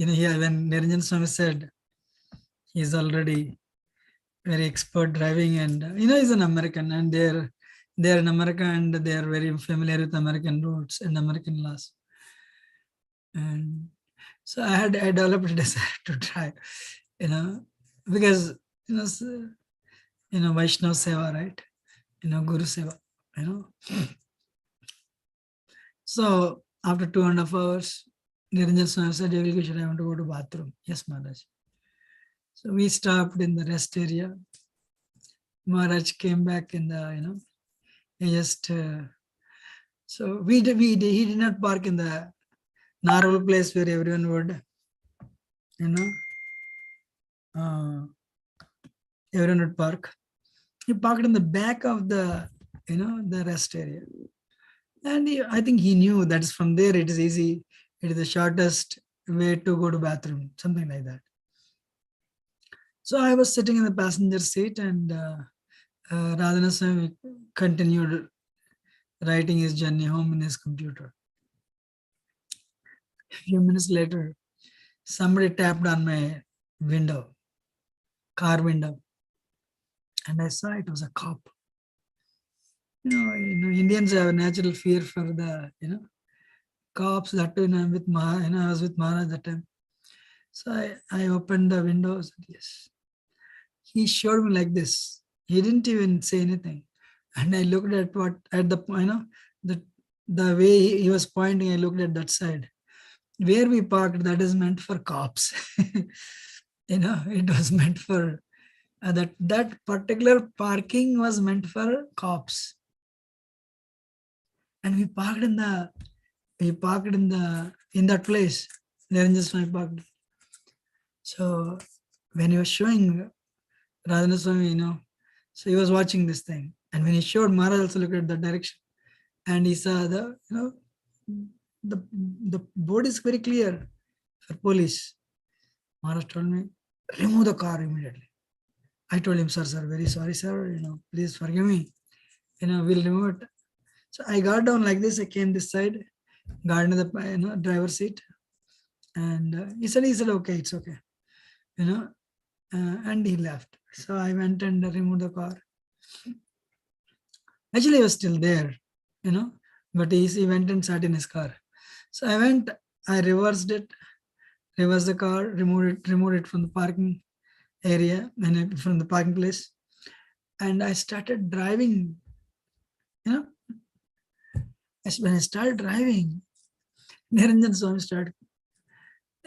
here when Niranjan Swami said he's already very expert driving, and he's an American, and they're in America, and they're very familiar with American roads and American laws. And so I developed a desire to drive, because Vaishnava Seva, right? Guru Seva, So after 2.5 hours, Niranjan Swami said, Yugal Kishore, I want to go to bathroom. Yes, Maharaj. So we stopped in the rest area. Maharaj came back in the, he just, so he did not park in the normal place where everyone would, everyone would park. He parked in the back of the, the rest area. And I think he knew that from there it is easy. It is the shortest way to go to bathroom, something like that. So I was sitting in the passenger seat, and Radhana Swami continued writing his journey home in his computer. A few minutes later, somebody tapped on my window, car window, and I saw it was a cop. Indians have a natural fear for the, cops. That too, with I was with Maharaj that time. So I opened the windows. Yes, he showed me like this. He didn't even say anything, and I looked at the way he was pointing. I looked at that side where we parked. That is meant for cops. It was meant for that particular parking was meant for cops. And we parked in that place. Niranjan Swami parked. So when he was showing Radhana Swami, so he was watching this thing. And when he showed, Maharaj also looked at that direction. And he saw the board is very clear for police. Maharaj told me, remove the car immediately. I told him, sir, very sorry, sir. Please forgive me. We'll remove it. So I got down like this. I came this side, got into the driver's seat, and he said, okay, it's okay, and he left. So I went and removed the car. Actually, he was still there, but he went and sat in his car. So I reversed the car, removed it from the parking area and from the parking place, and I started driving. When I started driving, Niranjan Swami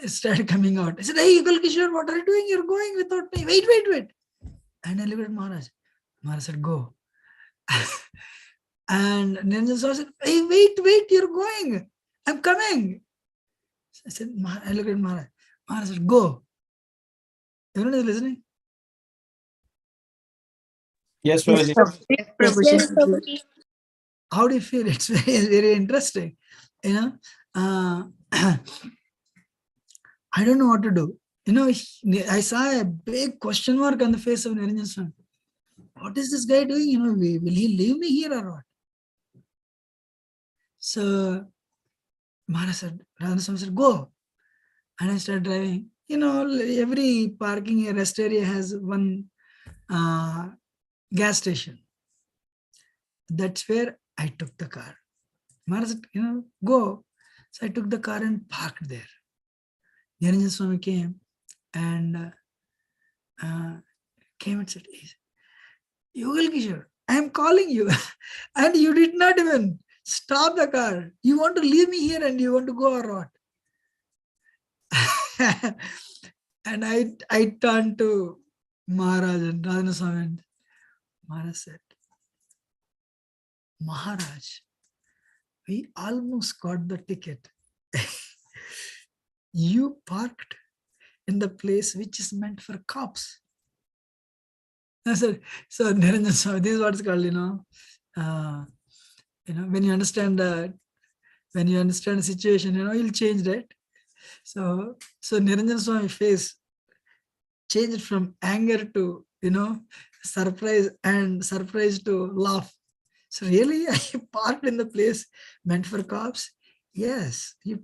started coming out. I said, hey, Yugal Kishore, what are you doing? You're going without me. Wait. And I looked at Maharaj. Maharaj said, go. And Niranjan Swami said, hey, wait, you're going. I'm coming. I said, I looked at Maharaj. Maharaj said, go. Everyone is listening? Yes, Prabhuji. Yes, Prabhuji. How do you feel? It's very, very interesting. I don't know what to do. I saw a big question mark on the face of Niranjan Swami. What is this guy doing? Will he leave me here or what? So Maharaj said, Radhana Swami said, go. And I started driving. Every parking rest area has one gas station. That's where I took the car. Maharaj said, go. So I took the car and parked there. Niranjan Swami came and said, Yugal Kishore, I am calling you. And you did not even stop the car. You want to leave me here and you want to go or what? And I turned to Maharaj and Radhana Swami, and Maharaj said, Maharaj, we almost got the ticket. You parked in the place which is meant for cops. I said, so Niranjan Swami, this is what it's called, when you understand the situation, you'll change, right? So Niranjan Swami face changed from anger to, surprise to laugh. So really, I parked in the place meant for cops? Yes, you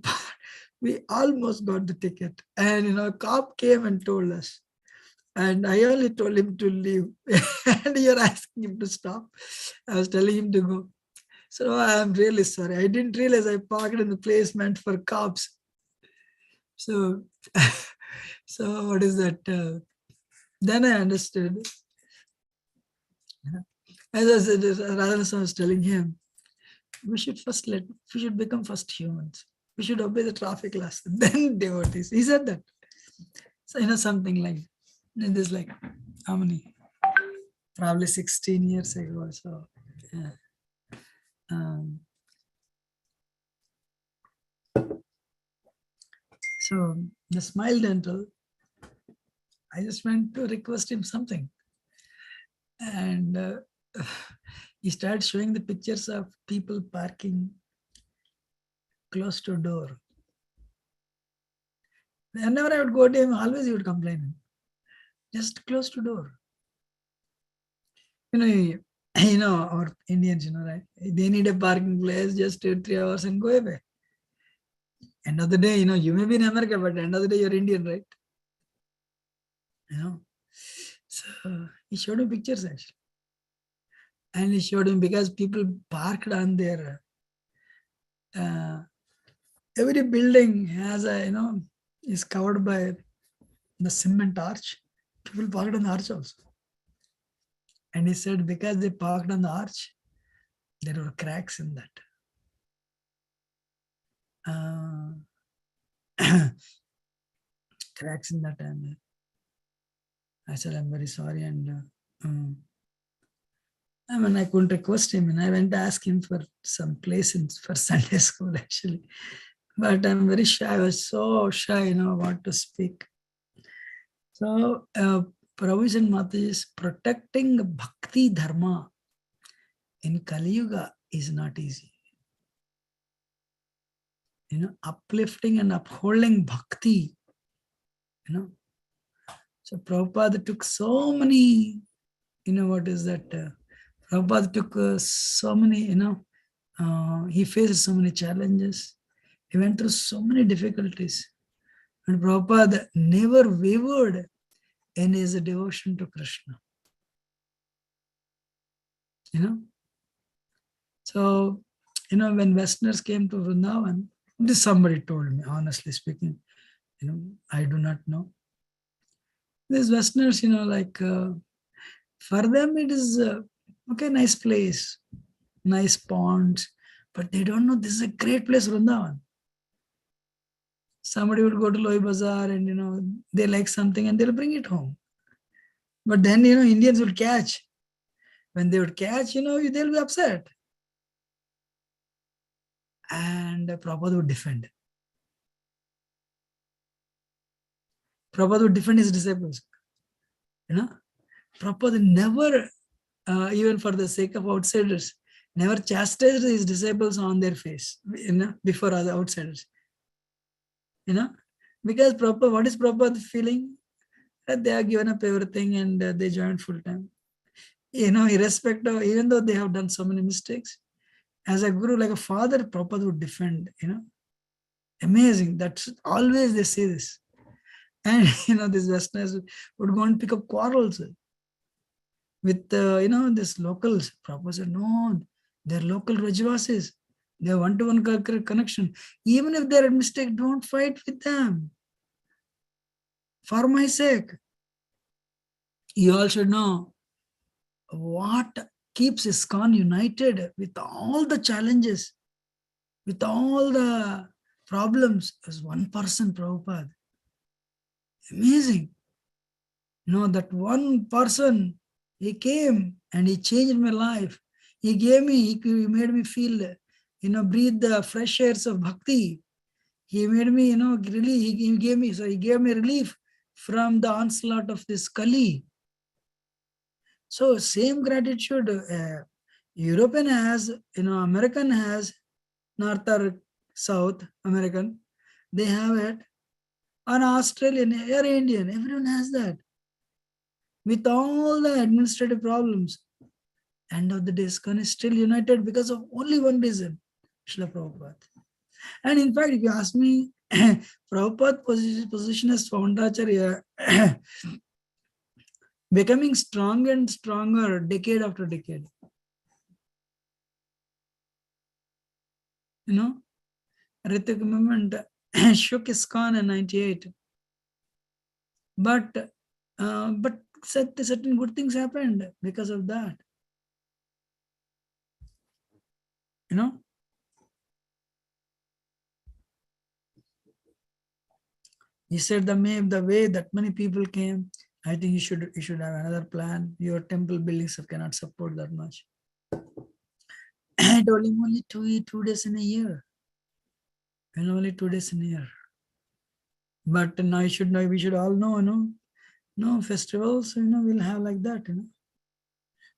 We almost got the ticket. And, a cop came and told us. And I only told him to leave. And you're asking him to stop. I was telling him to go. So I'm really sorry. I didn't realize I parked in the place meant for cops. So, so what is that? Then I understood. As I said, Radhanasan was telling him, we should become first humans. We should obey the traffic laws, then devotees. He said that. So, something like this, like how many? Probably 16 years ago. So, yeah. So the Smile Dental, I just went to request him something. And he started showing the pictures of people parking close to door. Whenever I would go to him, always he would complain. Just close to door. Our Indians, right? They need a parking place just 2-3 hours and go away. End of the day, you may be in America, but end of the day, you're Indian, right? So he showed me pictures actually. And he showed him because people parked on their, every building has is covered by the cement arch. People parked on the arch also. And he said because they parked on the arch, there were cracks in that. Cracks in that. And I said, I'm very sorry. And I couldn't request him. And I went to ask him for some place for Sunday school, actually. But I'm very shy. I was so shy, what to speak. So, Prabhuji and Mataji is protecting bhakti dharma in Kali Yuga is not easy. Uplifting and upholding bhakti, So Prabhupada took so many, what is that? Prabhupada took so many, he faced so many challenges. He went through so many difficulties. And Prabhupada never wavered in his devotion to Krishna. So, when Westerners came to Vrindavan, this somebody told me, honestly speaking, I do not know. These Westerners, for them it is, okay, nice place, nice ponds, but they don't know this is a great place, Vrindavan. Somebody would go to Loi Bazaar and, they like something and they'll bring it home. But then, Indians will catch. When they would catch, they'll be upset. And Prabhupada would defend. Prabhupada would defend his disciples. Prabhupada never, even for the sake of outsiders, never chastised his disciples on their face, before other outsiders. Because Prabhupada, what is Prabhupada feeling? That they are given up everything and they joined full time. Irrespective of, even though they have done so many mistakes, as a guru, like a father, Prabhupada would defend, Amazing. That's always they say this. And, these Westerners would go and pick up quarrels with, these locals. Prabhupada said, no, they're local Rajvasis. They have one-to-one connection. Even if they're a mistake, don't fight with them. For my sake. You all should know what keeps ISKCON united with all the challenges, with all the problems, is one person, Prabhupada. Amazing. That one person, he came and he changed my life. He gave me, he made me feel, breathe the fresh airs of bhakti. He made me, really, he gave me relief from the onslaught of this Kali. So same gratitude European has, American has, North or South American, they have it. Or Australian or Indian, everyone has that. With all the administrative problems, end of the day, ISKCON is still united because of only one reason, Srila Prabhupada. And in fact, if you ask me, Prabhupada position as Foundracharya becoming stronger and stronger decade after decade. You know, Ritik movement shook ISKCON in 98. But certain good things happened because of that. You know, he said the way that many people came, I think you should have another plan. Your temple buildings cannot support that much. I told him only 2 days in a year. And only 2 days in a year. But now we should all know, no festivals, we'll have like that,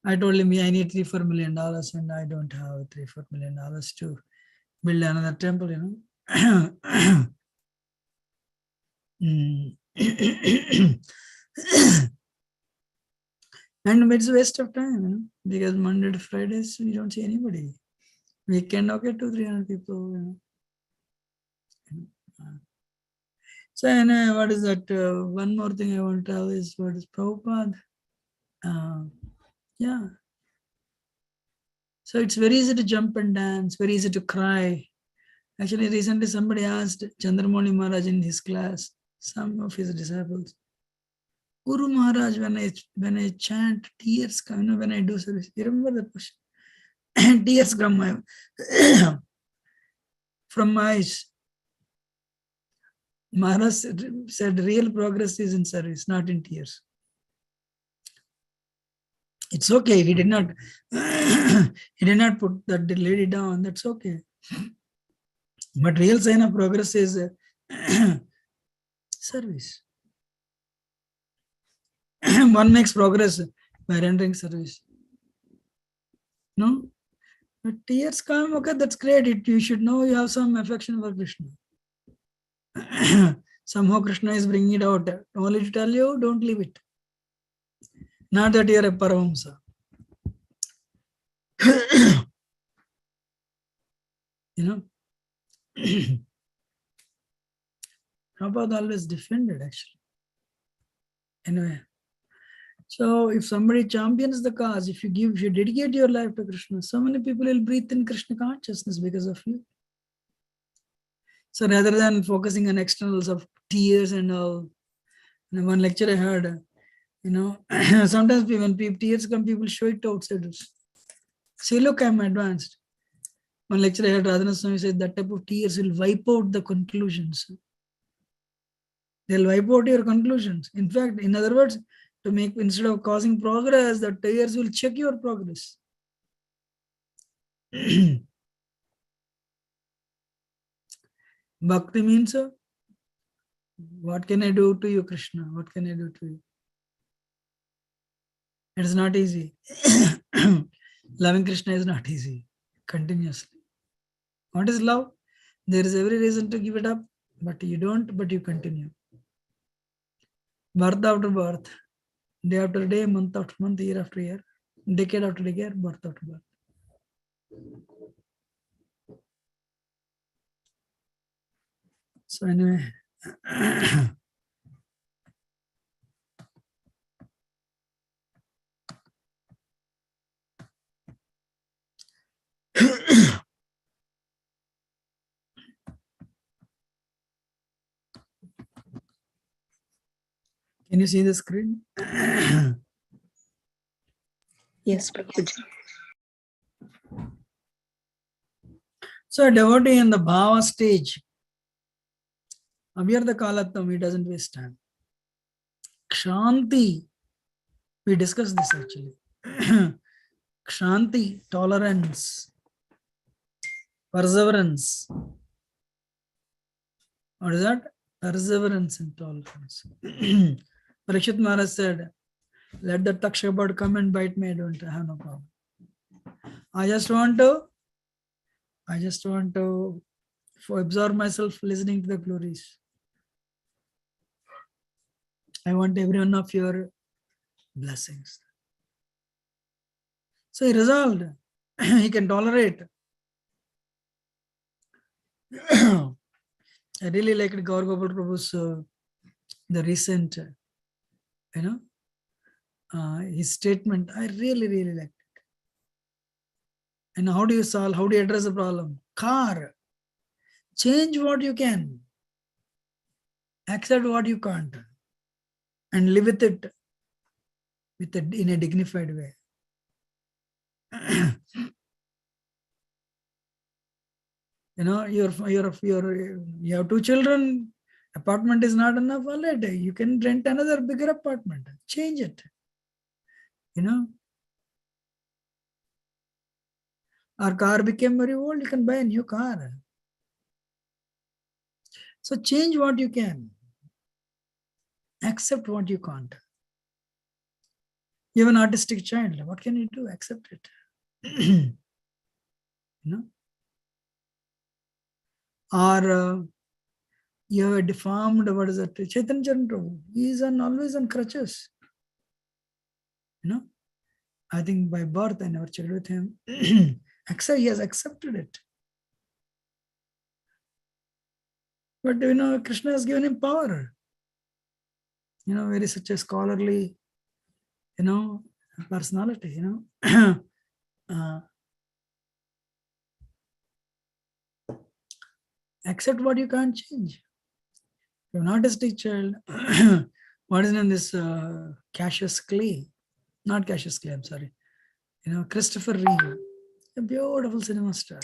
I told him, I need $3-4 million and I don't have $3-4 million to build another temple, And it's a waste of time, because Monday to Fridays we don't see anybody. Weekend, okay, 200-300 people, So, what is that? One more thing I want to tell is what is Prabhupada. Yeah. So it's very easy to jump and dance, very easy to cry. Actually, recently somebody asked Chandramouli Maharaj in his class, some of his disciples, Guru Maharaj, when I chant, tears come, when I do service. You remember the question? Tears come from my eyes. Maharaj said real progress is in service, not in tears. It's okay. He did not put that lady down. That's okay. But real sign of progress is service. One makes progress by rendering service. No? But tears come, okay, that's great. You should know you have some affection for Krishna. Somehow Krishna is bringing it out. Only to tell you, don't leave it. Not that you are a Paramahamsa. Prabhupada always defended, actually. Anyway. So if somebody champions the cause, if you dedicate your life to Krishna, so many people will breathe in Krishna consciousness because of you. So rather than focusing on externals of tears and all, one lecture I heard, sometimes when tears come, people show it outside. Say, look, I'm advanced. One lecture I heard, Radhanath Swami said that type of tears will wipe out the conclusions. They'll wipe out your conclusions. In fact, in other words, instead of causing progress, the tears will check your progress. Bhakti means, what can I do to you, Krishna? What can I do to you? It is not easy. Loving Krishna is not easy. Continuously. What is love? There is every reason to give it up, but you don't, but you continue. Birth after birth, day after day, month after month, year after year, decade after decade, birth after birth. So anyway, can you see the screen? Yes, Prabhuji. So a devotee in the bhava stage, Avyartha Kalattam, he doesn't waste time. Kshanti, we discussed this actually. Kshanti, tolerance, perseverance. What is that? Perseverance and tolerance. Parikshit Maharaj said, let the Taksha bird come and bite me, I don't have no problem. I just want to absorb myself listening to the glories. I want every one of your blessings. So he resolved. He can tolerate. I really liked Gaur Gopal Prabhu's the recent, his statement. I really, really liked it. And how do you address the problem? Car. Change what you can. Accept what you can't. And live with it in a dignified way. You have 2 children, apartment is not enough, all right. You can rent another bigger apartment. Change it. Our car became very old, you can buy a new car. So change what you can. Accept what you can't. You have an artistic child. What can you do? Accept it. Or you have a deformed, what is that? Chaitanya Charan Prabhu. He is always on crutches. I think by birth I never checked with him. He has accepted it. But Krishna has given him power. Very such a scholarly, personality, accept what you can't change. You're not a artistic child. What is in this Cassius Clay? Not Cassius Clay, I'm sorry. Christopher Reeve, a beautiful cinema star.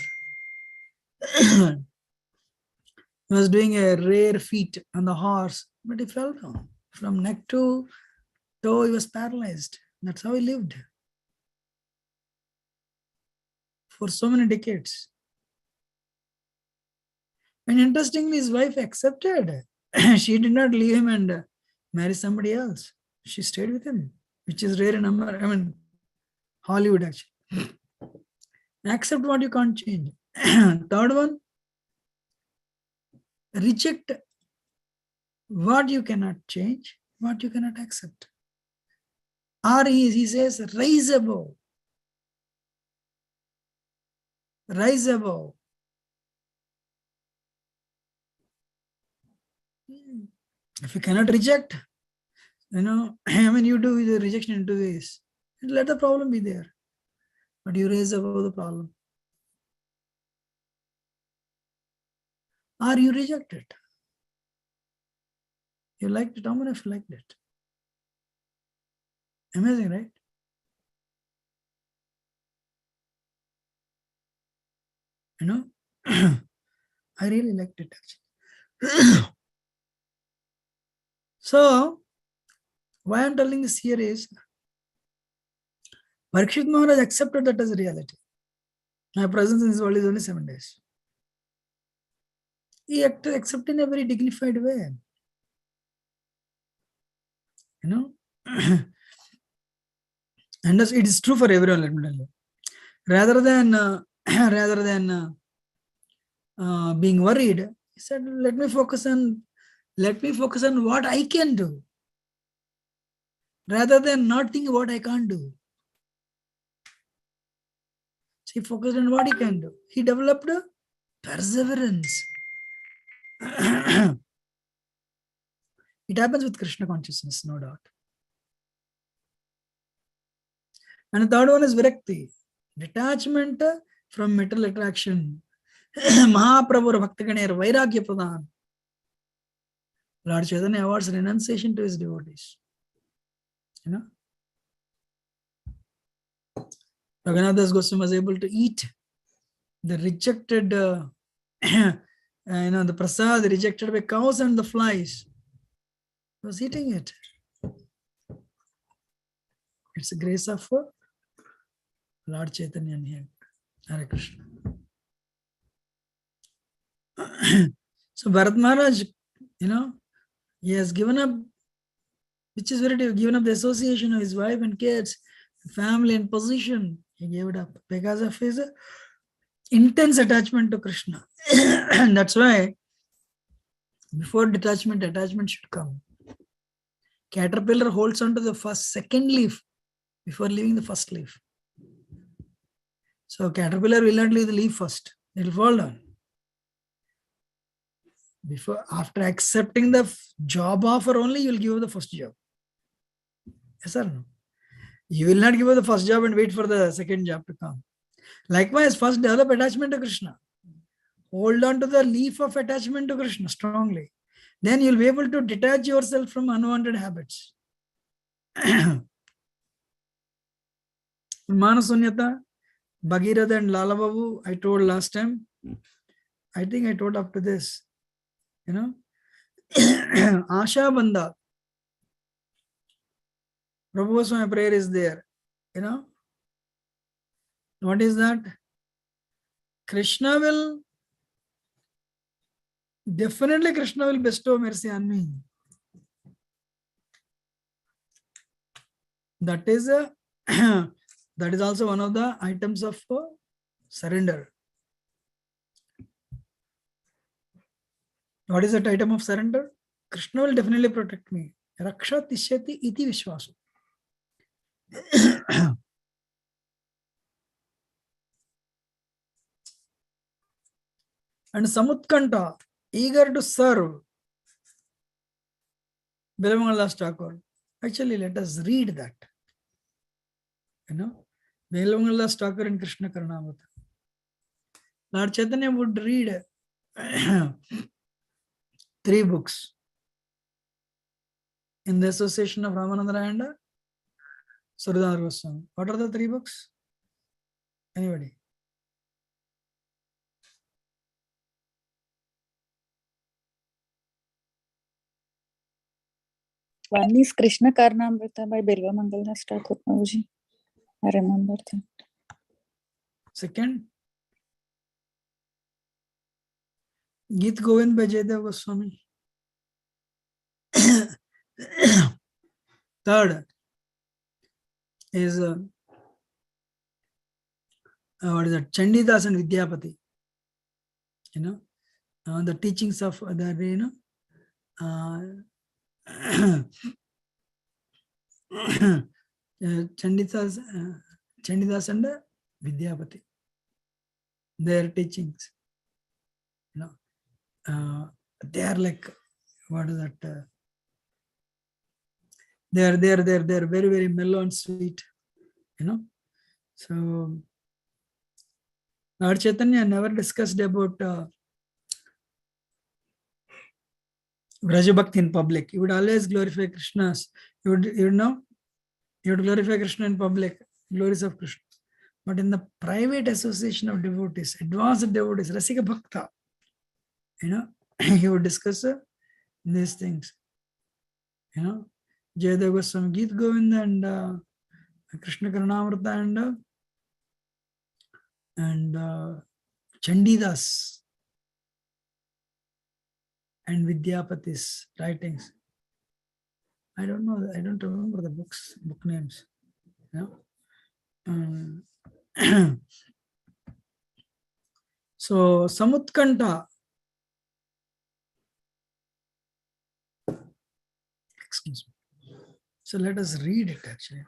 He was doing a rare feat on the horse, but he fell down. From neck to toe, he was paralyzed. That's how he lived for so many decades. And interestingly, his wife accepted. She did not leave him and marry somebody else. She stayed with him, which is rare in Hollywood actually. Accept what you can't change. Third one, reject what you cannot change, what you cannot accept. Or he says, rise above. Rise above. If you cannot reject, you do the rejection in 2 ways. Let the problem be there. But you raise above the problem. Or you reject it. You liked it. How many of you liked it? Amazing, right? I really liked it actually. So, why I'm telling this here is, Parikshit Maharaj accepted that as a reality. My presence in this world is only 7 days. He accepted in a very dignified way. And it is true for everyone, let me tell you. Rather than being worried, he said, let me focus on what I can do, rather than not thinking what I can't do. So he focused on what he can do. He developed a perseverance. It happens with Krishna consciousness, no doubt. And the third one is Virakti, detachment from material attraction. Mahaprabhu Bhaktaganir Vairagya Pradhan. Lord Chaitanya awards renunciation to his devotees. Raghunath Das Goswami was able to eat the rejected, the prasad rejected by cows and the flies. He was eating it. It's the grace of Lord Chaitanya here. Hare Krishna. So Bharat Maharaj, he has given up, which is very difficult, given up the association of his wife and kids, family and position. He gave it up because of his intense attachment to Krishna. And that's why before detachment, attachment should come. Caterpillar holds on to the second leaf before leaving the first leaf. So caterpillar will not leave the leaf first. It will fall down. After accepting the job offer only, you'll give the first job. Yes or no? You will not give the first job and wait for the second job to come. Likewise, first develop attachment to Krishna. Hold on to the leaf of attachment to Krishna strongly. Then you'll be able to detach yourself from unwanted habits. Manasunyata, Bhagirath and Lalababu, I told last time. I think I told up to this. Asha Banda. Prabhu Goswami prayer is there. What is that? Krishna will bestow mercy on me. That is also one of the items of surrender. What is that item of surrender? Krishna will definitely protect me. Raksha tishyati iti vishwasu. And Samutkanta, eager to serve. Bilamangal Thakur. Actually, let us read that. Bilamangal Thakur in Krishna Karnamrita. Lord Chaitanya would read 3 books in the association of Ramananda and Surudhar Goswami. What are the 3 books? Anybody? One is Krishna Karnamrita by Bilva Mangaldas Thakur Prabhuji. I remember that. Second, Geet Govind by Jaydev Goswami. Third is what is that? Chandidas and Vidyapati. The teachings of the Chandidas and Vidyapati. Their teachings. They are like, what is that? They are very, very mellow and sweet. So Lord Chaitanya never discussed about Vraja Bhakti in public. You would always glorify Krishna's. You would glorify Krishna in public, glories of Krishna. But in the private association of devotees, advanced devotees, Rasika Bhakta, he would discuss these things. Jayadeva Goswami Geet Govinda and Krishna Karnamrita and Chandidas and Vidyapati's writings. I don't know. I don't remember the book names. So Samutkanta. Excuse me. So let us read it actually.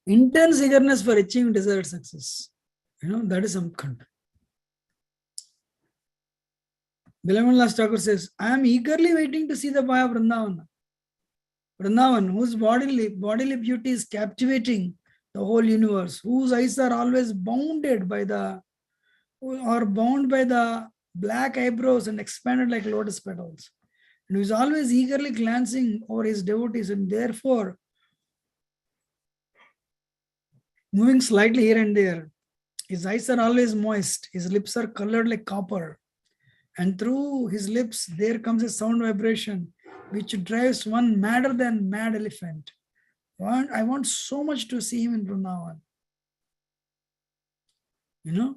Intense eagerness for achieving desired success. That is some content. Bilamangal Thakur says, I am eagerly waiting to see the boy of Vrindavan. Vrindavan, whose bodily beauty is captivating the whole universe, whose eyes are always bound by the black eyebrows and expanded like lotus petals. And he was always eagerly glancing over his devotees, and therefore moving slightly here and there. His eyes are always moist, his lips are colored like copper, and through his lips there comes a sound vibration which drives one madder than mad elephant. I want so much to see him in Vrindavan. You know?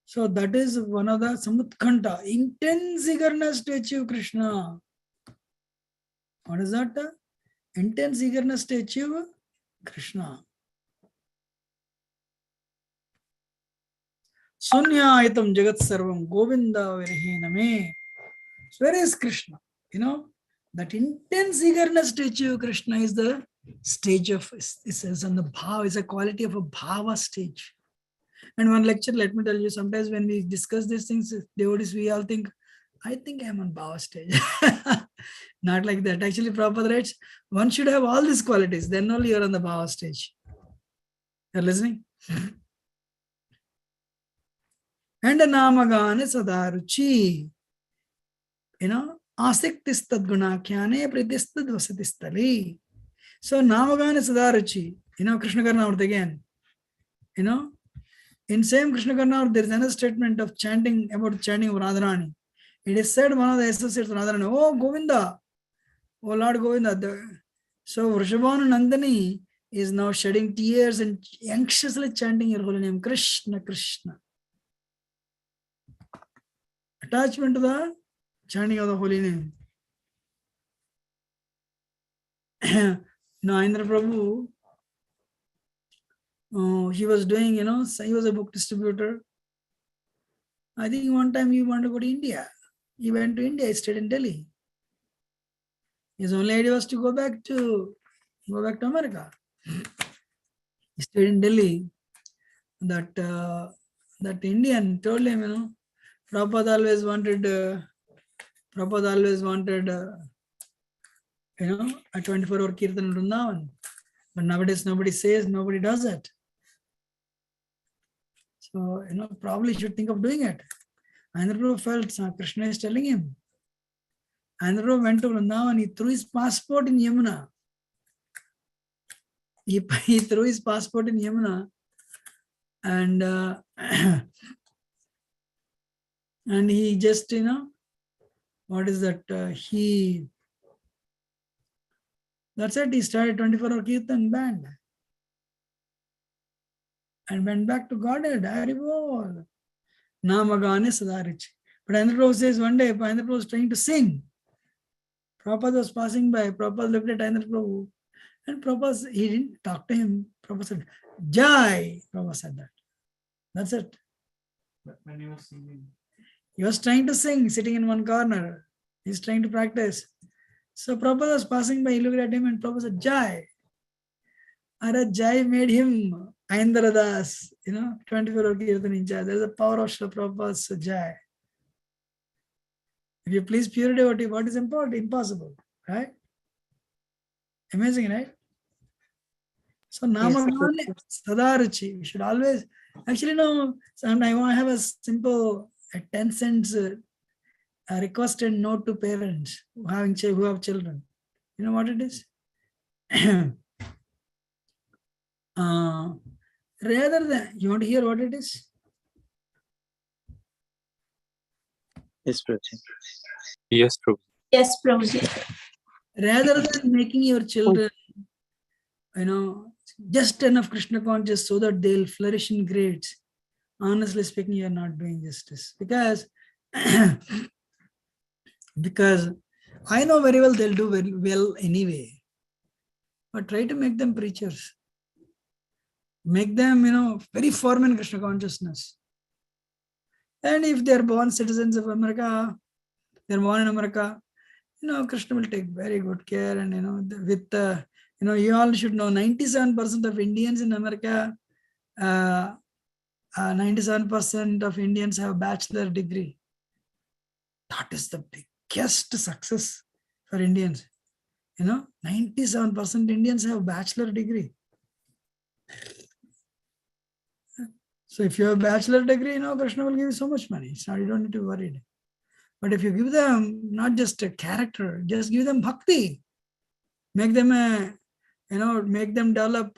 So that is one of the Samutkanta, intense eagerness to achieve Krishna. What is that? Intense eagerness to achieve Krishna. Sunyaitam Jagat Sarvam Govinda Virhiname. So where is Krishna? You know, that intense eagerness to achieve Krishna is the stage of, is on the bhava, is a quality of a bhava stage. And one lecture, let me tell you, sometimes when we discuss these things, devotees, we all think, I think I'm on bhava stage. Not like that. Actually, Prabhupada writes, one should have all these qualities, then only you're on the bhava stage. You're listening? And namagane sadaruchi. You know, asiktis tadguna khyane pritistad vasatistali. So namagane sadaruchi. You know, Krishna Karnamrita again. You know, in same Krishna Karnamrita, there is another statement of chanting about chanting of Radharani. It is said one of the associates of Radharani, oh Govinda, oh Lord Govinda. So Vrishabhanu Nandani is now shedding tears and anxiously chanting your holy name, Krishna, Krishna. Attachment to the chanting of the holy name. Now Indra Prabhu, he was doing, you know, he was a book distributor. I think one time he wanted to go to India. He went to India, he stayed in Delhi. His only idea was to go back to America. He stayed in Delhi. That Indian told him, you know, Prabhupada always wanted, you know, a 24-hour Kirtan in Vrindavan. But nowadays nobody says, nobody does it. So, you know, probably should think of doing it. Andhra Prabhu felt Krishna is telling him. Andhra Prabhu went to Vrindavan, he threw his passport in Yamuna. He threw his passport in Yamuna, and and he just, you know, what is that? That's it. He started 24-hour Kirtan band and went back to Godhead. Haribol. Namagane Sadarich. But Andhra Prabhu says one day, Andhra Prabhu was trying to sing. Prabhupada was passing by. Prabhupada looked at Andhra Prabhu. And Prabhupada, he didn't talk to him. Prabhupada said, Jai. Prabhupada said that. That's it. But when he was singing, he was trying to sing, sitting in one corner. He's trying to practice. So Prabhupada was passing by, he looked at him and Prabhupada said, Jai. Ara Jai made him Aindra Das, you know, 24-hour Kirtan in Jai. There's a power of Srila Prabhupada's Jai. If you please pure devotee, what is important? Impossible, right? Amazing, right? So Namagane Sadaruchi. We should always, actually no, sometimes I have a simple 10 cents request and note to parents who have children. You know what it is? Rather than, you want to hear what it is? Yes, Prabhuji. yes, Prabhu. Yes, Prabhuji. Rather than making your children, you know, just enough Krishna conscious so that they'll flourish in grades, honestly speaking, you're not doing justice. Because I know very well they'll do very well anyway. But try to make them preachers. Make them, you know, very firm in Krishna consciousness. And if they're born citizens of America, they're born in America, you know, Krishna will take very good care. And, you know, with, you know, you all should know 97% of Indians in America, 97% of Indians have a bachelor degree. That is the biggest success for Indians. You know, 97% Indians have a bachelor degree. So if you have a bachelor degree, Krishna will give you so much money. It's not, you don't need to be worried. But if you give them not just a character, just give them bhakti, make them make them develop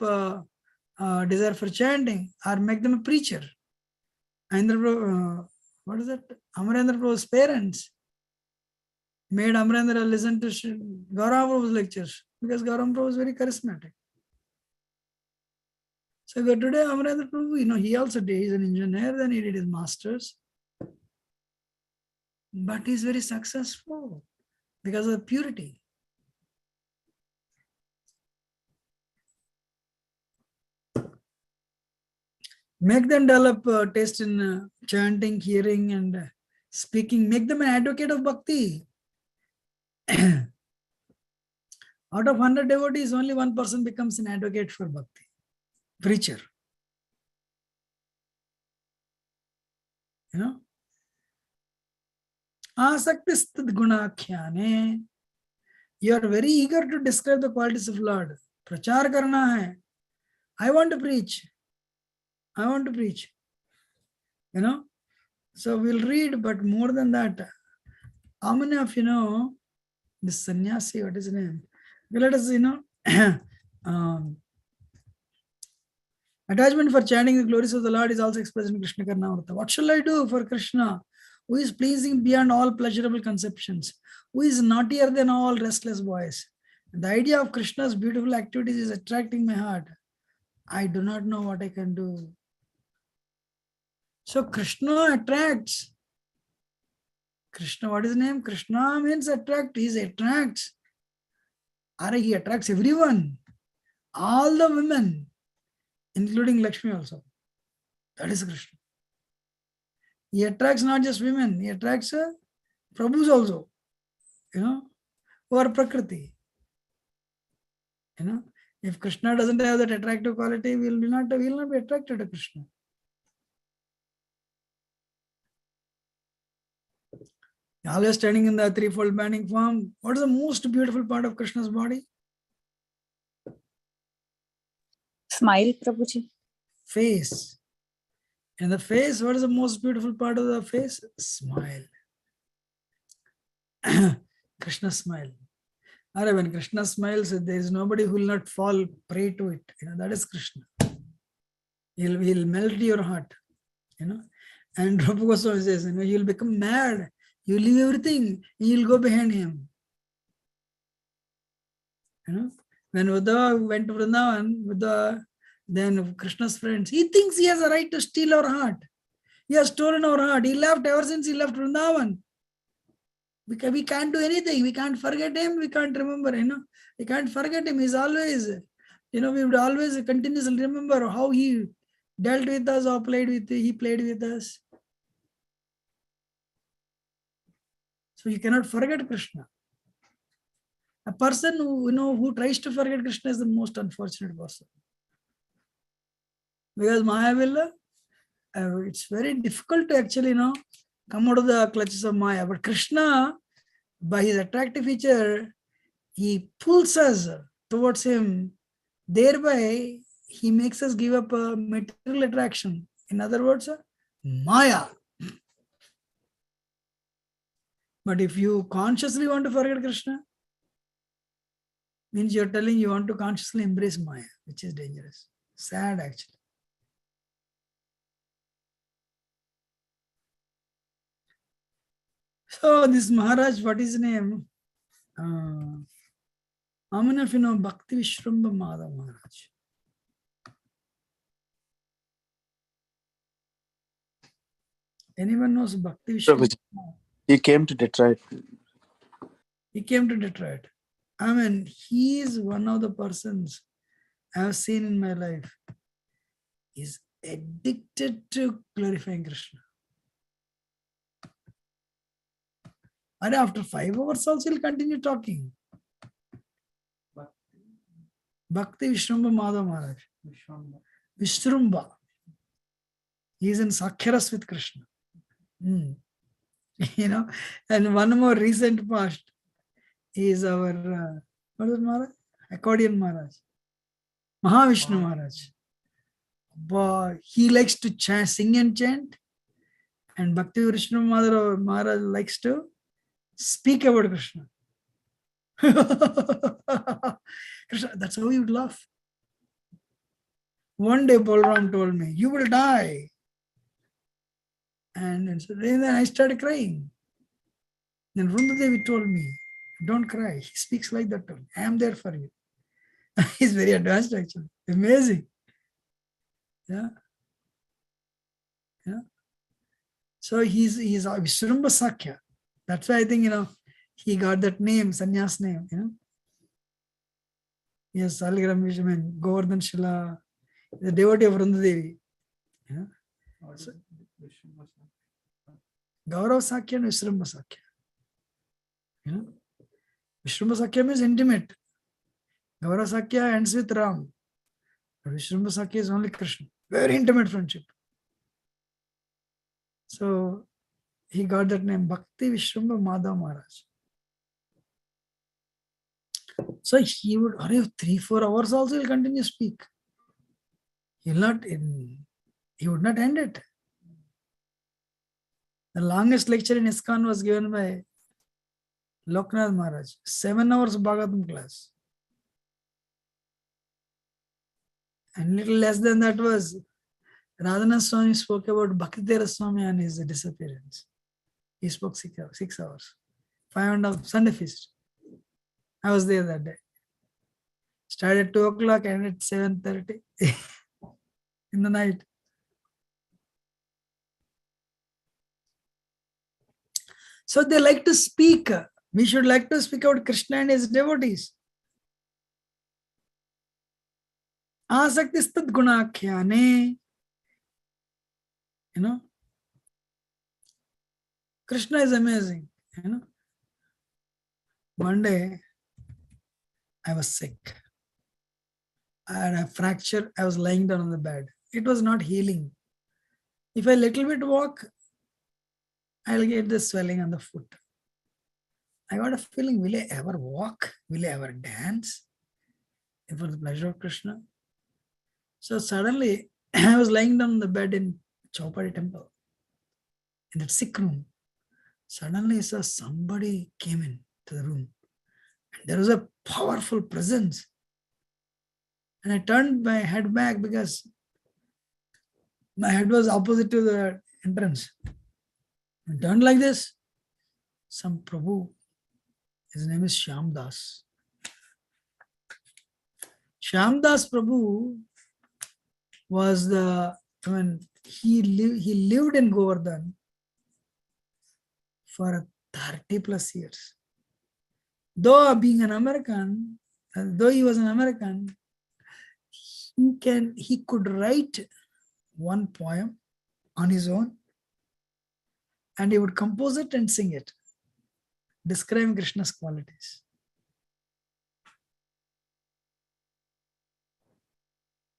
desire for chanting, or make them a preacher. What is that? Amarendra Prabhu's parents made Amarendra listen to Gauranga Prabhu's lectures because Gauranga Prabhu was very charismatic. So today Amarendra Prabhu, he also did, he's an engineer, then he did his masters. But he's very successful because of purity. Make them develop taste in chanting, hearing, and speaking. Make them an advocate of bhakti. Out of 100 devotees, only one person becomes an advocate for bhakti. Preacher. Asakti gunakhyane. You are very eager to describe the qualities of Lord. Prachar karna hai. I want to preach. I want to preach. So we'll read, but more than that, how many of this sannyasi, what is his name? Let us, attachment for chanting the glories of the Lord is also expressed in Krishna Karnamrita. What shall I do for Krishna, who is pleasing beyond all pleasurable conceptions, who is naughtier than all restless boys? The idea of Krishna's beautiful activities is attracting my heart. I do not know what I can do. So Krishna attracts. Krishna, what is his name? Krishna means attract. He attracts. He attracts everyone. All the women, including Lakshmi also. That is Krishna. He attracts not just women, he attracts Prabhus also, who are Prakriti. If Krishna doesn't have that attractive quality, we will not be attracted to Krishna. Always standing in the threefold banding form. What is the most beautiful part of Krishna's body? Smile, Prabhuji. Face. And the face, what is the most beautiful part of the face? Smile. Krishna smile. When Krishna smiles, there is nobody who will not fall prey to it. That is Krishna. He'll melt your heart. And Prabhupada Goswami says, you'll become mad. You leave everything, you'll go behind him. When Uddhava went to Vrindavan, then Krishna's friends, he thinks he has a right to steal our heart. He has stolen our heart. He left ever since he left Vrindavan. Because we can't do anything. We can't forget him. We can't remember, We can't forget him. He's always, we would always continuously remember how he dealt with us or he played with us. So you cannot forget Krishna. A person who tries to forget Krishna is the most unfortunate person. Because Maya will, it's very difficult to actually, come out of the clutches of Maya. But Krishna, by his attractive feature, he pulls us towards him. Thereby, he makes us give up a material attraction. In other words, Maya. But if you consciously want to forget Krishna, means you're telling you want to consciously embrace Maya, which is dangerous. Sad, actually. So this Maharaj, what is his name? How many of you know Bhakti Vishrambha Madhav Maharaj? Anyone knows Bhakti Vishrambha? He came to Detroit. He came to Detroit. He is one of the persons I have seen in my life. He's addicted to glorifying Krishna. And after 5 hours also he'll continue talking. Bhakti Vishrambha Madhav Maharaj. Vishrambha. He is in Sakhyaras with Krishna. And one more recent past is our, what is Maharaj? Accordion Maharaj. Mahavishnu Maharaj. He likes to chant, sing and chant. And Bhakti Vishnu Maharaj likes to speak about Krishna. Krishna, that's how he would laugh. One day Balaram told me, you will die. And so then I started crying. Then Rundadevi told me, don't cry. He speaks like that. I am there for you. He's very advanced actually. Amazing. Yeah. Yeah. So he's Vishramba Sakya. That's why I think, he got that name, sannyas name, Yes, Saligram Vishman, Govardhan Shila, the devotee of Rundadevi. Yeah. So, Gaurav Sakya and Vishramba Sakya. Vishramba Sakya means intimate. Gaurav Sakya ends with Ram. But Vishramba Sakya is only Krishna. Very intimate friendship. So he got that name, Bhakti Vishramba Madhav Maharaj. So he would, 3-4 hours also he'll continue to speak. He would not end it. The longest lecture in ISKCON was given by Loknath Maharaj. 7 hours Bhagavatam class. And little less than that was Radhanath Swami spoke about Bhakti Swami and his disappearance. He spoke 6 hours. 5.5 Sunday feast. I was there that day. Started at 2 o'clock and at 7:30 in the night. So they like to speak. We should like to speak about Krishna and his devotees. Asakti gunakhyane. Krishna is amazing. One day I was sick. I had a fracture. I was lying down on the bed. It was not healing. If I little bit walk, I'll get the swelling on the foot. I got a feeling, will I ever walk? Will I ever dance? For the pleasure of Krishna. So suddenly, I was lying down on the bed in Chaupadi temple, in that sick room. Suddenly, I saw somebody came in to the room. And there was a powerful presence. And I turned my head back because my head was opposite to the entrance. I turned like this. Some Prabhu, his name is Shyam Das. Shyam Das Prabhu was he lived in Govardhan for 30 plus years. Though being an American, though he was an American, he could write one poem on his own and he would compose it and sing it, describing Krishna's qualities.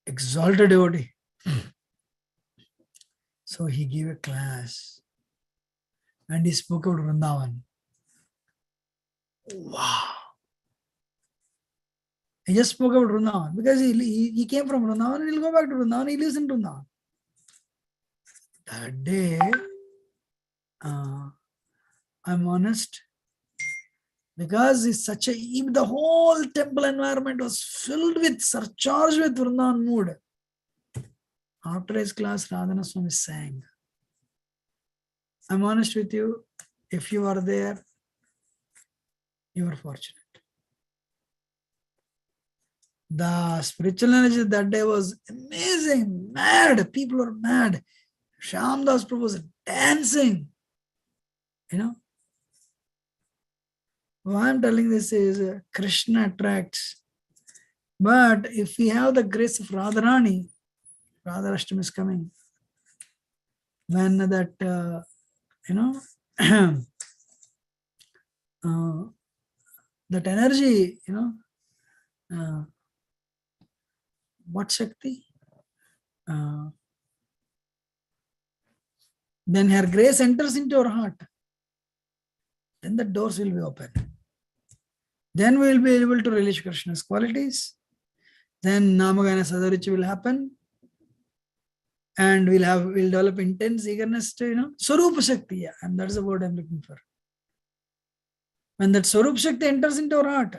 Exalted devotee. So he gave a class and he spoke about Vrindavan. Wow. He just spoke about Vrindavan because he came from Vrindavan and he'll go back to Vrindavan. He lives in Vrindavan. That day, I'm honest, because the whole temple environment was filled with, surcharged with Vrindavan mood. After his class, Radhana Swami sang. I'm honest with you, if you are there, you are fortunate. The spiritual energy that day was amazing, mad. People were mad. Shyam Das Prabhu was dancing. Why I'm telling this is Krishna attracts. But if we have the grace of Radharani, Radharashtam is coming. When that, that energy, what Shakti? Then her grace enters into our heart. Then the doors will be open. Then we will be able to relish Krishna's qualities. Then Namagana Sadarichi will happen. And we'll develop intense eagerness to, Swarupa Shakti, yeah, and that's the word I'm looking for. When that Swarupa Shakti enters into our heart,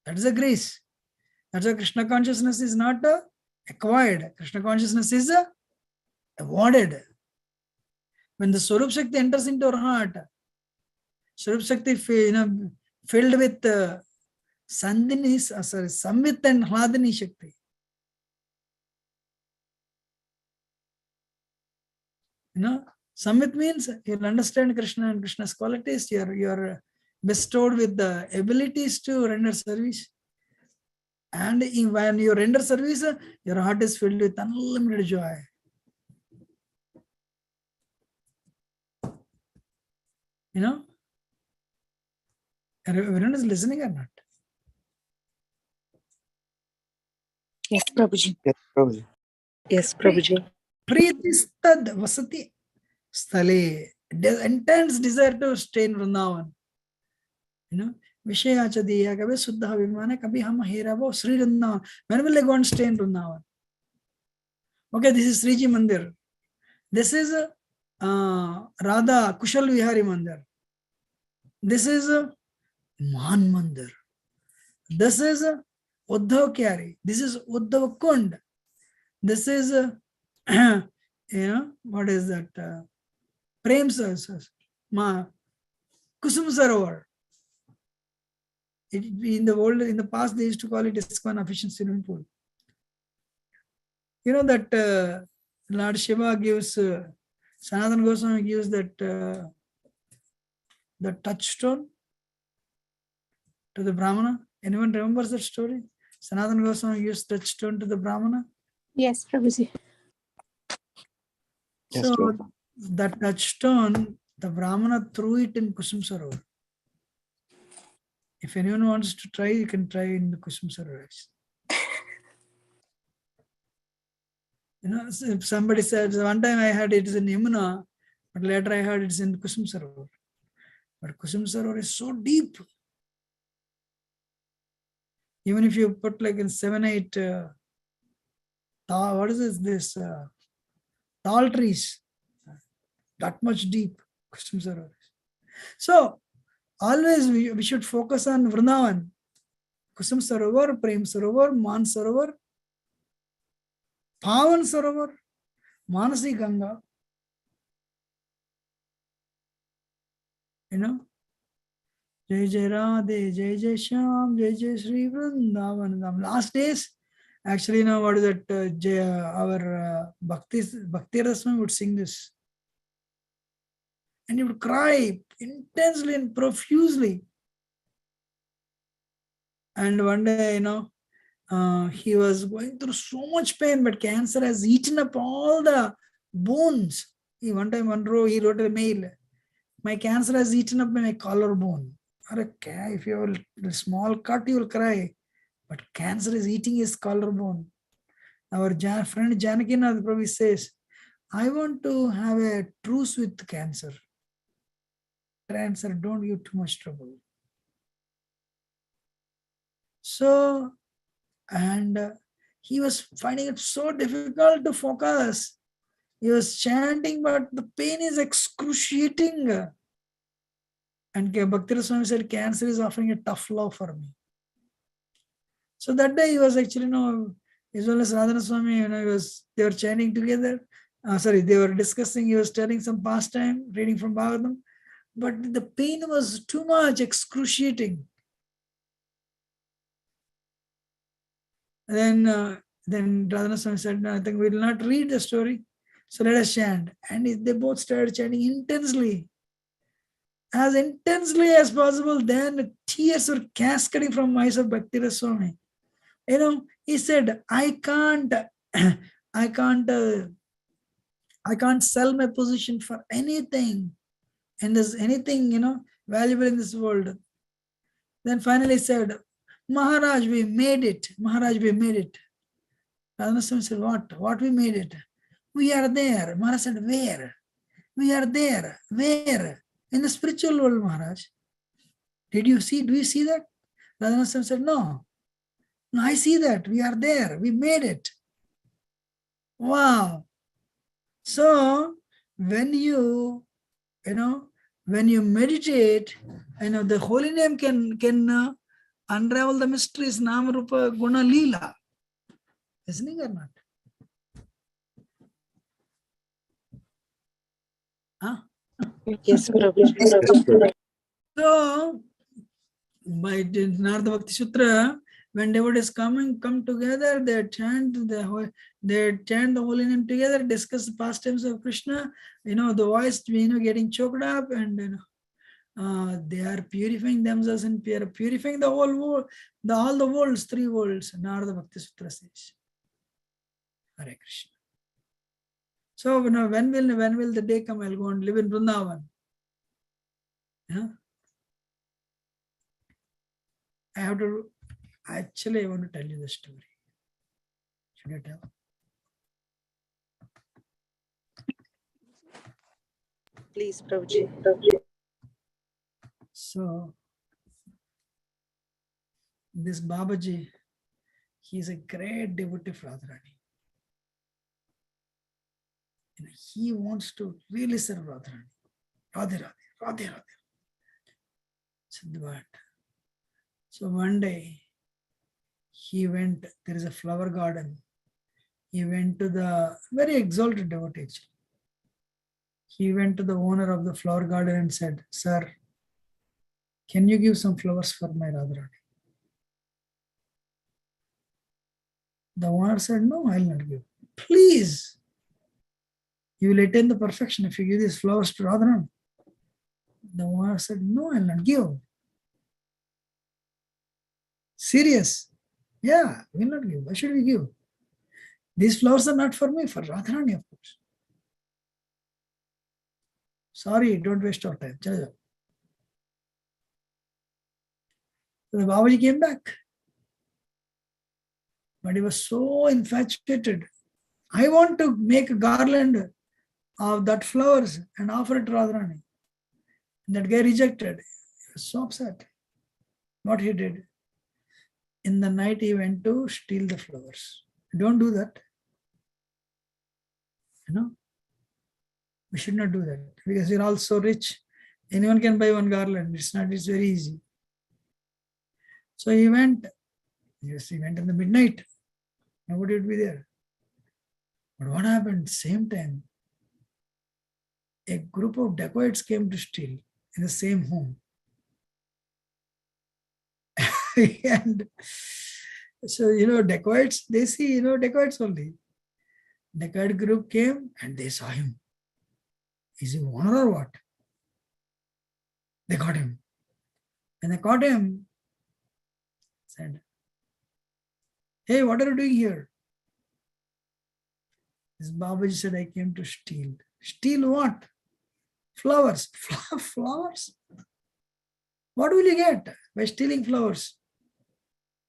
that is a grace. That's why Krishna consciousness is not acquired. Krishna consciousness is awarded. When the Swarup Shakti enters into our heart, Swarup Shakti filled with Samvit and Hladini Shakti. Samvit means you'll understand Krishna and Krishna's qualities. You're bestowed with the abilities to render service. And when you render service, your heart is filled with unlimited joy. Everyone is listening or not? Yes, Prabhuji. Yes, Prabhuji. Yes, Prabhuji. Pritistad vasati stale. Intense desire to stay in Vrindavan. Vishayacha diya kabe suddha vimana kabhi hum heravo Sri Vrindavan. When will I go and stay in Vrindavan? Okay, this is Sriji Mandir. This is Radha Kushal Vihari Mandir. This is Man Mandir. This is Uddhav Kyari. This is Uddhav Kund. This is, what is that? Prem Kusum Sarovar. In the past, they used to call it ISKCON official swimming pool. That Lord Shiva gives, Sanatana Goswami gives that the touchstone to the Brahmana. Anyone remembers that story? Sanatana Goswami gives touchstone to the Brahmana. Yes, Prabhuji. Yes, So Prabhuji. that touchstone, the Brahmana threw it in Kusum Sarovar. If anyone wants to try, you can try in the Kusum Sarovar. If somebody says, one time I heard it is in Yamuna, but later I heard it's in Kusum Sarovar. But Kusum Sarovar is so deep. Even if you put like in 7, 8, what is this? Tall trees, that much deep. Kusum Sarovar. So always we should focus on Vrindavan. Kusum Sarovar, Prem Sarovar, Man Sarovar, Pavan Sarovar, Manasi Ganga. Jai Jai Radhe, Jai Jai Shyam, Jai Jai Sri Vrindavan. Last days, actually, what is that? Our Bhakti Raswami would sing this. And he would cry intensely and profusely. And one day, he was going through so much pain, but cancer has eaten up all the bones. One time, he wrote a mail. My cancer has eaten up my collarbone. If you have a small cut, you will cry. But cancer is eating his collarbone. Our friend Janakinath Prabhu says, I want to have a truce with cancer. Cancer, don't give too much trouble. So, and he was finding it so difficult to focus. He was chanting, but the pain is excruciating. And Bhakti Swami said, cancer is offering a tough love for me. So that day he was actually, as well as Radhana Swami, they were chanting together. They were discussing, he was telling some pastime, reading from Bhagavatam. But the pain was too much, excruciating. Then Radhana Swami said, no, I think we will not read the story. So let us chant. And they both started chanting intensely. As intensely as possible, then tears were cascading from eyes of Bhakti Swami. He said, I can't sell my position for anything. And there's anything, valuable in this world. Then finally said, Maharaj, we made it. Maharaj, we made it. Radha Swami said, what? What we made it? We are there. Maharaj said, where? We are there. Where? In the spiritual world, Maharaj. Do you see that? Radha Swami said, no. No, I see that. We are there. We made it. Wow. So when you when you meditate, the holy name can unravel the mysteries, Nama Rupa Guna Leela. Isn't it or not? Huh? Yes, Prabhuji. Yes, Prabhuji. So by the Narada Bhakti Sutra, when devotees come together, they chant the holy name together, discuss the pastimes of Krishna. The voice getting choked up, and they are purifying themselves and purifying the whole world, all the worlds, three worlds. Narada Bhakti Sutra says. Hare Krishna. So when will the day come? I'll go and live in Vrindavan. Yeah? I want to tell you the story. Should I tell? Please, Prabhuji. So this Babaji, he's a great devotee of Radharani. He wants to really serve Radharani. Radhe, Radhe, Radhe, Radhe. So one day, he went, there is a flower garden. He went to the very exalted devotee. He went to the owner of the flower garden and said, "Sir, can you give some flowers for my Radharani?" The owner said, "No, I'll not give. Please, you will attain the perfection if you give these flowers to Radharani." The owner said, "No, I'll not give." Serious? Yeah, we'll not give. Why should we give? These flowers are not for me, for Radharani, of course. Sorry, don't waste our time. So the Babaji came back. But he was so infatuated. I want to make a garland of that flowers and offer it to Radharani. That guy rejected. He was so upset. What he did? In the night, he went to steal the flowers. Don't do that. We should not do that because we're all so rich. Anyone can buy one garland. It's very easy. So he went. Yes, he went in the midnight. Nobody would be there. But what happened? Same time, a group of dacoits came to steal in the same home. And so, dacoits, they see, dacoits only. Dacoit group came and they saw him. Is he owner or what? They got him. When they caught him, said, "Hey, what are you doing here?" This Babaji said, "I came to steal." Steal what? Flowers. Flowers? What will you get by stealing flowers?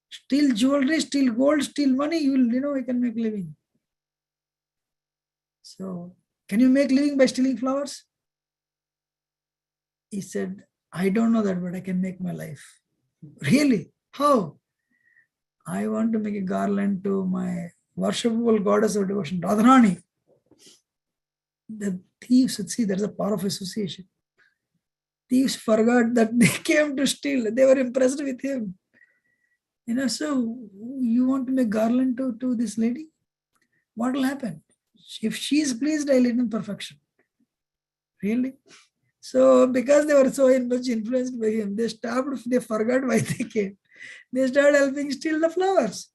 Steal jewelry, steal gold, steal money, you can make living. So, can you make living by stealing flowers? He said, "I don't know that, but I can make my life." Really? How? I want to make a garland to my worshipable goddess of devotion, Radharani. The thieves, see, there's a power of association. Thieves forgot that they came to steal. They were impressed with him. So you want to make garland to this lady? What will happen? If she is pleased, I'll attain perfection. Really? So because they were so much influenced by him, they forgot why they came. They started helping steal the flowers.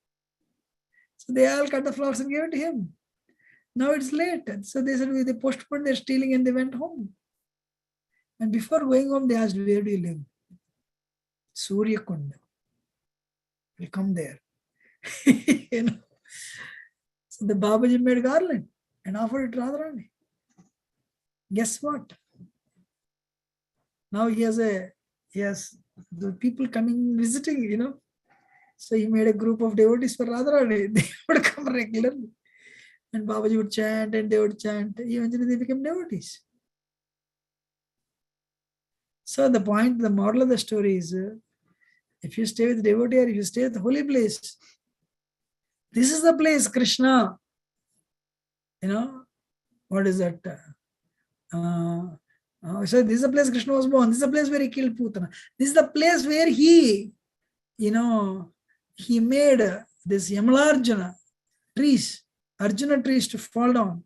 So they all cut the flowers and gave it to him. Now it's late. So they said they postponed their stealing and they went home. And before going home, they asked, "Where do you live?" Surya Kunda. We'll come there. So the Babaji made garland and offered it to Radharani. Guess what? Now he has the people coming visiting, So he made a group of devotees for Radharani. They would come regularly. And Babaji would chant and they would chant. Eventually they became devotees. So the moral of the story is, if you stay with devotee or if you stay at the holy place, this is the place, Krishna. what is that? So this is the place Krishna was born. This is the place where he killed Putana. This is the place where he made this Yamalarjuna trees, Arjuna trees to fall down.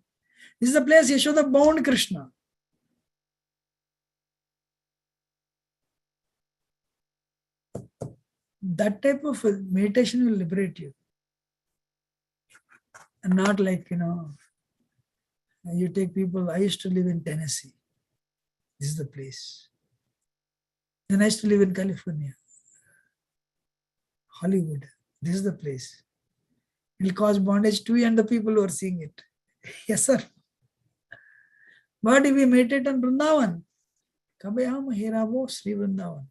This is the place Yashoda bound Krishna. That type of meditation will liberate you. And not like, you take people, I used to live in Tennessee. This is the place. Then I used to live in California. Hollywood. This is the place. It will cause bondage to you and the people who are seeing it. Yes, sir. But if we meditate on Vrindavan, Kabe hum heravo Sri Vrindavan.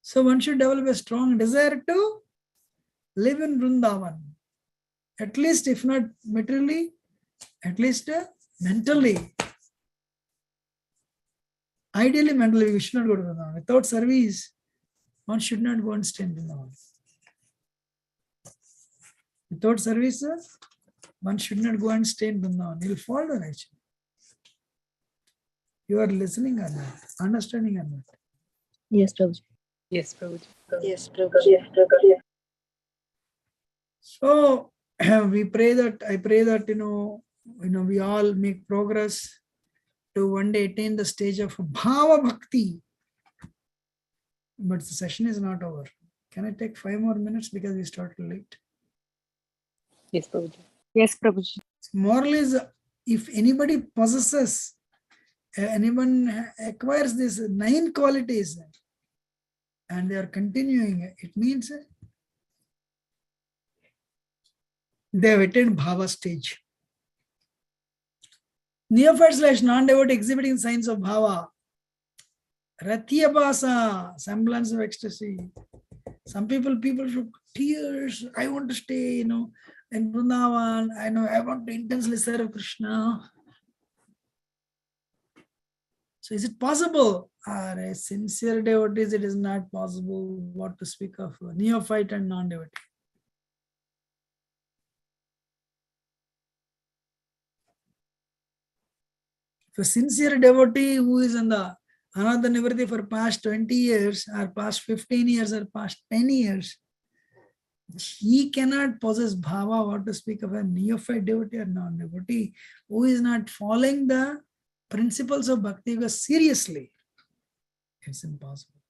So one should develop a strong desire to live in Vrindavan. At least, if not materially, at least mentally. Ideally, mentally, we should not go to Vrindavan. Without service, one should not go and stay in Vrindavan. Without service, one should not go and stay in Vrindavan. You will fall down actually. You are listening or not? Understanding or not? Yes, Prabhuji. Yes, Prabhuji. Yes, Prabhuji. So I pray that we all make progress to one day attain the stage of Bhava Bhakti. But the session is not over. Can I take 5 more minutes because we started late? Yes, Prabhuji. Yes, Prabhuji. Moral is, if anybody possesses, anyone acquires these 9 qualities and they are continuing, it means they have attained Bhava stage. Neophyte / non-devotee exhibiting signs of Bhava. Ratyabhasa, semblance of ecstasy. Some people show tears. I want to stay, in Vrindavan. I want to intensely serve Krishna. So is it possible? A sincere devotees, it is not possible. What to speak of neophyte and non-devotee. If a sincere devotee who is in the Ananda Nivritti for past 20 years or past 15 years or past 10 years, he cannot possess bhava, what to speak of a neophyte devotee or non-devotee who is not following the principles of bhakti yoga seriously. It's impossible.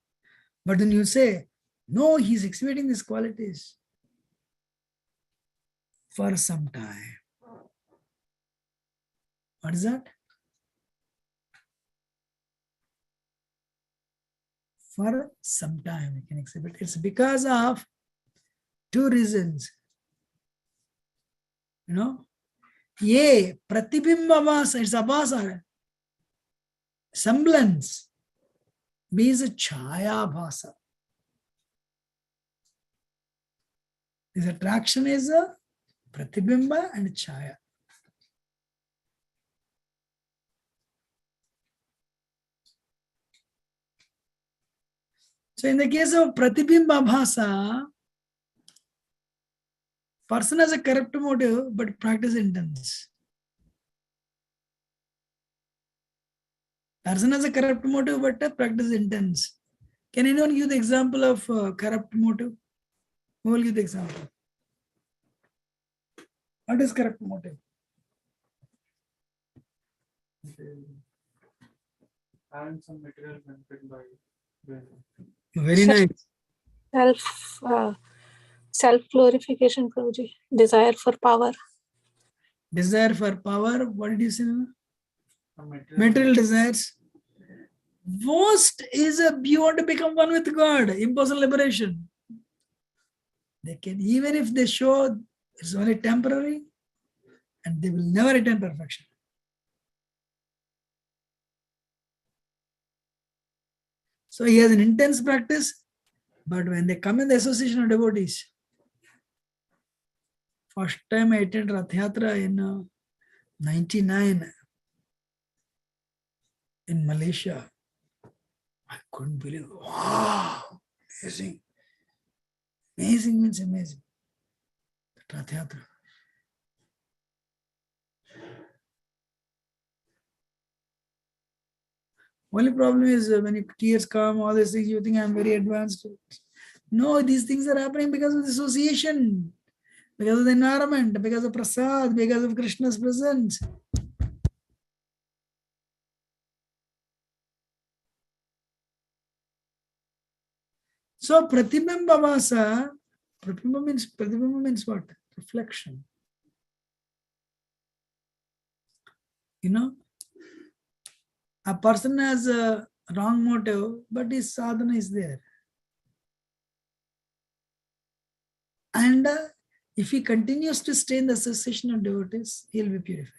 But then you say, no, he's exhibiting these qualities for some time. What is that? For some time we can exhibit. It's because of 2 reasons. Ye pratibimba vasa, it's abhasa. Semblance. B is a chaya bhasa. This attraction is a pratibimba and chaya. So in the case of pratibimba bhasa, person has a corrupt motive but practice intense. Person has a corrupt motive but practice intense. Can anyone give the example of corrupt motive? Who will give the example? What is corrupt motive? Having some material benefit by doing it. Very nice. Self-glorification, Prabhuji. Desire for power. Desire for power. What did you say? Some Material desires. Worst is you want to become one with God. Impossible liberation. They can, even if they show it's only temporary, and they will never attain perfection. So he has an intense practice, but when they come in the association of devotees, first time I attended Rath Yatra in 99 in Malaysia. I couldn't believe it. Wow, amazing. Amazing means amazing. Rath Yatra. Only problem is when your tears come, all these things, you think I'm very advanced. No, these things are happening because of the association, because of the environment, because of prasad, because of Krishna's presence. So Pratibimba Vasa, Pratibimba means what? Reflection. You know, a person has a wrong motive, but his sadhana is there. And if he continues to stay in the association of devotees, he'll be purified.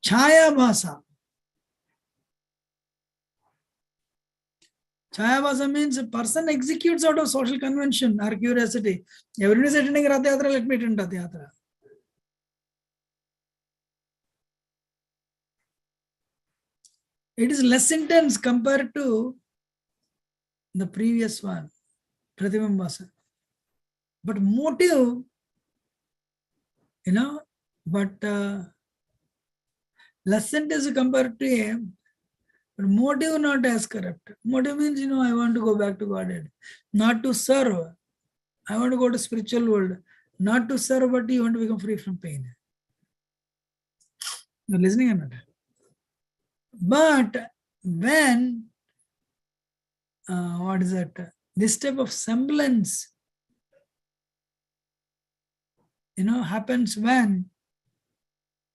Chaya Bhasa. Chaya Bhasa means a person executes out of social convention or curiosity. Everyone is attending Rath Yatra, let me attend Rath Yatra. It is less intense compared to the previous one, Pratibambasa. But motive, less intense compared to him, but motive not as corrupt. Motive means, I want to go back to Godhead, not to serve. I want to go to spiritual world, not to serve, but you want to become free from pain. You're listening or not? But when, this type of semblance, happens when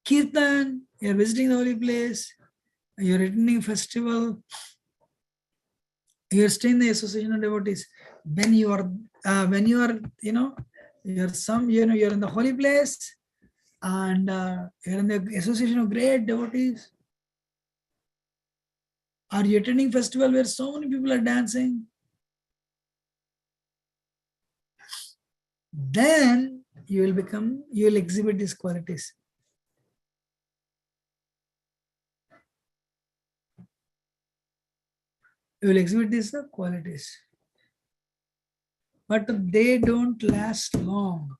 Kirtan, you're visiting the holy place, you're attending festival, you're staying in the association of devotees. When you're in the holy place and you're in the association of great devotees, or you're attending festival where so many people are dancing, then you will exhibit these qualities. You will exhibit these qualities. But they don't last long.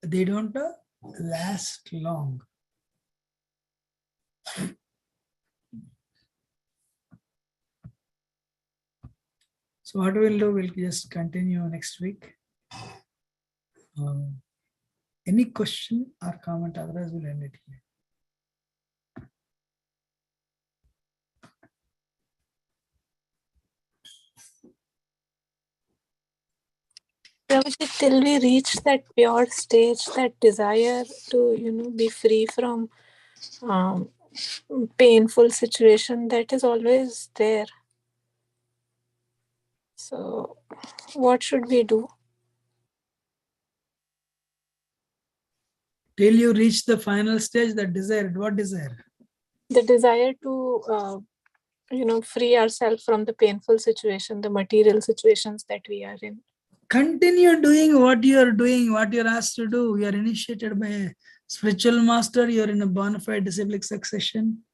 They don't last long. So what we'll do, we'll just continue next week. Any question or comment, otherwise we'll end it here. Prabhuji, till we reach that pure stage, that desire to, be free from painful situation, that is always there. So, what should we do? Till you reach the final stage, that desire, what desire? The desire to, free ourselves from the painful situation, the material situations that we are in. Continue doing what you're doing, what you're asked to do. You are initiated by a spiritual master, you're in a bona fide disciplic succession.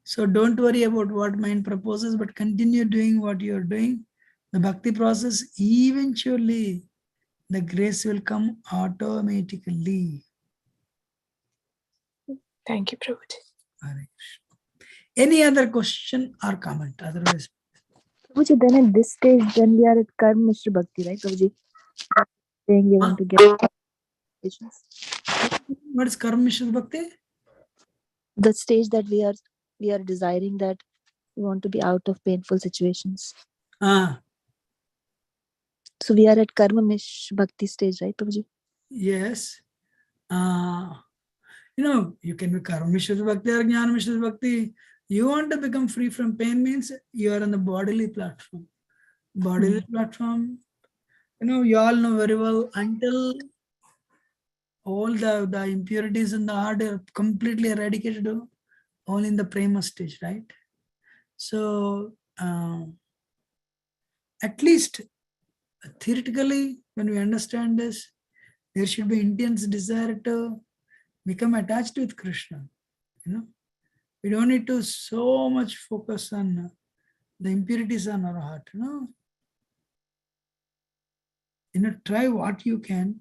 So don't worry about what mind proposes, but continue doing what you're doing. The bhakti process, eventually, the grace will come automatically. Thank you, Prabhuji. Any other question or comment? Otherwise, Prabhuji, then at this stage, then we are at Karma Mishra Bhakti, right, Prabhuji? Saying you want to get patience. what is Karma Mishra Bhakti? The stage that we are desiring that we want to be out of painful situations. So we are at Karma Mishra Bhakti stage, right, Prabhuji? Yes. You can be Karma Mishra Bhakti or Jnana Mishra Bhakti. You want to become free from pain means you are on the bodily platform. Bodily platform, you all know very well, until all the impurities in the heart are completely eradicated, all in the prema stage, right? So at least theoretically, when we understand this, there should be intense desire to become attached with Krishna. We don't need to so much focus on the impurities on our heart. Try what you can.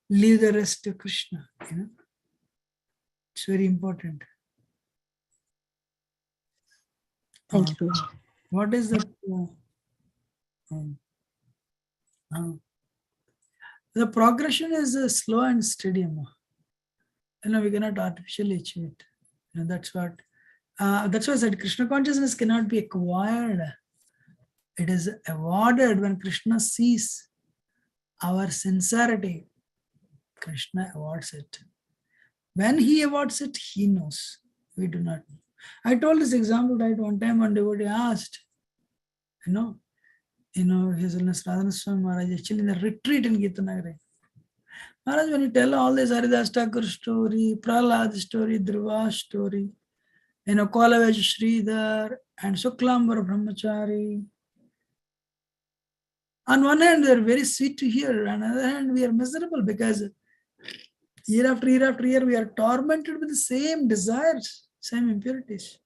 Leave the rest to Krishna. It's very important. Thank you. What is that? The progression is slow and steady. We cannot artificially achieve it. That's what. That's why I said Krishna consciousness cannot be acquired. It is awarded when Krishna sees our sincerity. Krishna awards it. When he awards it, he knows. We do not know. I told this example right one time one devotee asked, His Holiness Radhana Swami Maharaj, actually in the retreat in Gitanagari. Maharaj, when you tell all this Haridas Thakur story, Prahlad story, Dhruva story, Kolavej Sridhar and Suklambara Brahmachari, on one hand, they are very sweet to hear. On the other hand, we are miserable because year after year after year, we are tormented with the same desires, same impurities.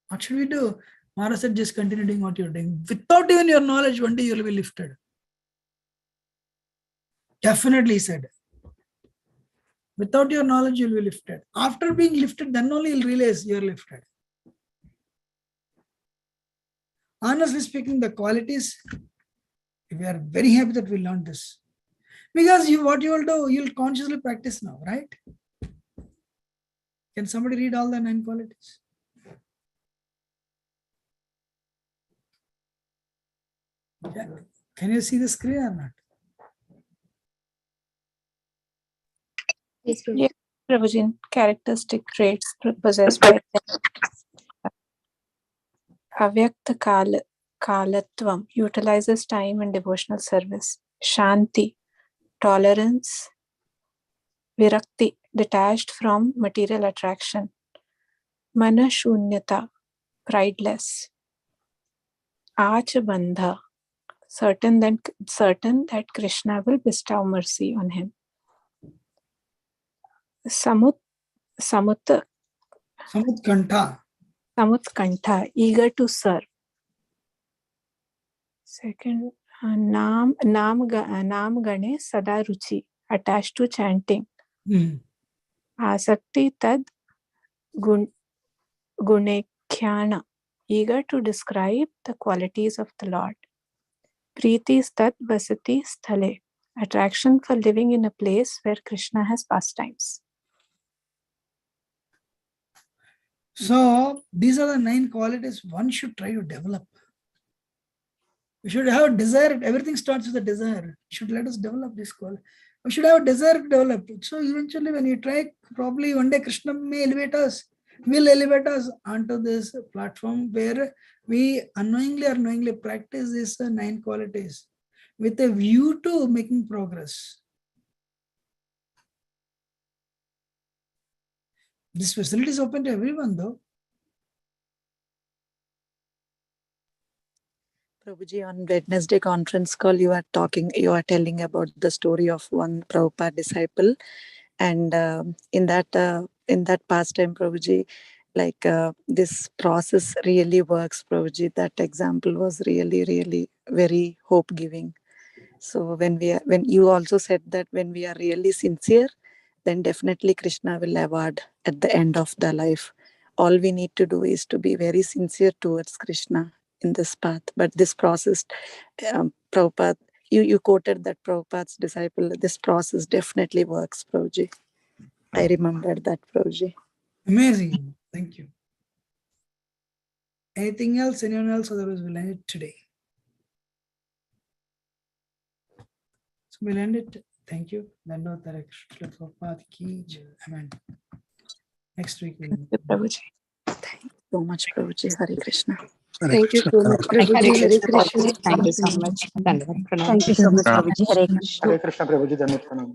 What should we do? Maharaj said, just continue doing what you're doing. Without even your knowledge, one day you will be lifted. Definitely, he said. Without your knowledge, you will be lifted. After being lifted, then only you'll realize you're lifted. Honestly speaking, the qualities, we are very happy that we learned this. Because what you will do, you'll consciously practice now, right? Can somebody read all the 9 qualities? Yeah. Can you see the screen or not? Yes, Prabhuji. Yes, Prabhuji, characteristic traits possessed by Avyakta Kalatvam utilizes time in devotional service. Shanti, tolerance. Virakti, detached from material attraction. Manashunyata, prideless. Achabandha, certain that Krishna will bestow mercy on him. Samutkantha, eager to serve. Second, Nam Gane Sada Ruchi, attached to chanting. Asakti Tad Gunekhyana, eager to describe the qualities of the Lord. Priti Tad Vasati Sthale, attraction for living in a place where Krishna has pastimes. So these are the 9 qualities one should try to develop. We should have a desire. Everything starts with a desire. You should let us develop this quality. We should have a desire to develop it. So eventually when you try, probably one day Krishna may will elevate us onto this platform where we unknowingly or knowingly practice these 9 qualities with a view to making progress. This facility is open to everyone though. Prabhuji, on Wednesday conference call, you are telling about the story of one Prabhupada disciple, and in that pastime, Prabhuji, this process really works, Prabhuji. That example was really, really very hope giving. So when you also said that when we are really sincere, then definitely Krishna will award at the end of the life. All we need to do is to be very sincere towards Krishna in this path. But this process, Prabhupada, you quoted that Prabhupada's disciple, this process definitely works, Prabhuji. I remembered that, Prabhuji. Amazing. Thank you. Anything else? Anyone else? Otherwise, we'll end it today. So we'll end it. Thank you. Amen. Next week. Thank you, Prabhuji. Thank you so much, Prabhuji. Hare Krishna. Thank you so much, Prabhuji. Hare Krishna. Thank you so much. Thank you so much, Prabhuji. Hare Krishna. Hare Krishna, Prabhuji. Dhanwad Pranam.